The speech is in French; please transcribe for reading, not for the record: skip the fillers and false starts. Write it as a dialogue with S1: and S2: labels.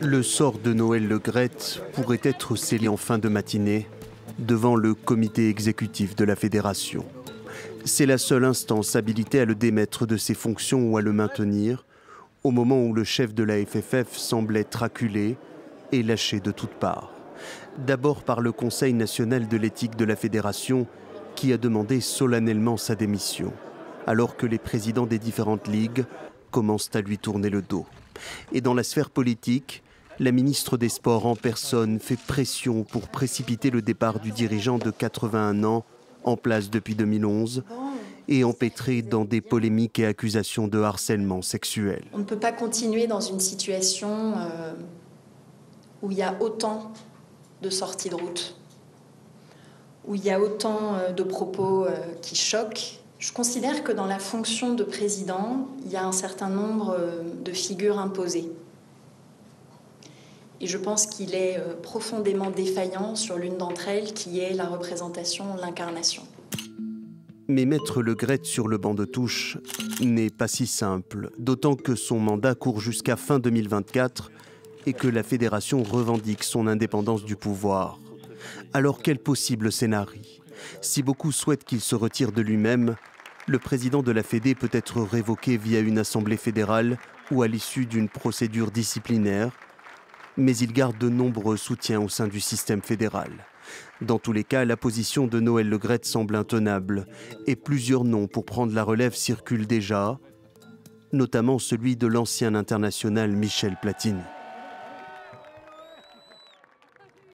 S1: Le sort de Noël Le Graët pourrait être scellé en fin de matinée devant le comité exécutif de la fédération. C'est la seule instance habilitée à le démettre de ses fonctions ou à le maintenir, au moment où le chef de la FFF semble être acculé et lâché de toutes parts. D'abord par le Conseil national de l'éthique de la fédération, qui a demandé solennellement sa démission, alors que les présidents des différentes ligues commencent à lui tourner le dos. Et dans la sphère politique, la ministre des Sports en personne fait pression pour précipiter le départ du dirigeant de 81 ans, en place depuis 2011, et empêtré dans des polémiques et accusations de harcèlement sexuel.
S2: On ne peut pas continuer dans une situation où il y a autant de sorties de route, où il y a autant de propos qui choquent. Je considère que dans la fonction de président, il y a un certain nombre de figures imposées. Et je pense qu'il est profondément défaillant sur l'une d'entre elles, qui est la représentation, l'incarnation.
S1: Mais mettre Le Graët sur le banc de touche n'est pas si simple, d'autant que son mandat court jusqu'à fin 2024 et que la fédération revendique son indépendance du pouvoir. Alors quel possible scénario? Si beaucoup souhaitent qu'il se retire de lui-même, le président de la Fédé peut être révoqué via une assemblée fédérale ou à l'issue d'une procédure disciplinaire, mais il garde de nombreux soutiens au sein du système fédéral. Dans tous les cas, la position de Noël Le Graët semble intenable et plusieurs noms pour prendre la relève circulent déjà, notamment celui de l'ancien international Michel Platini.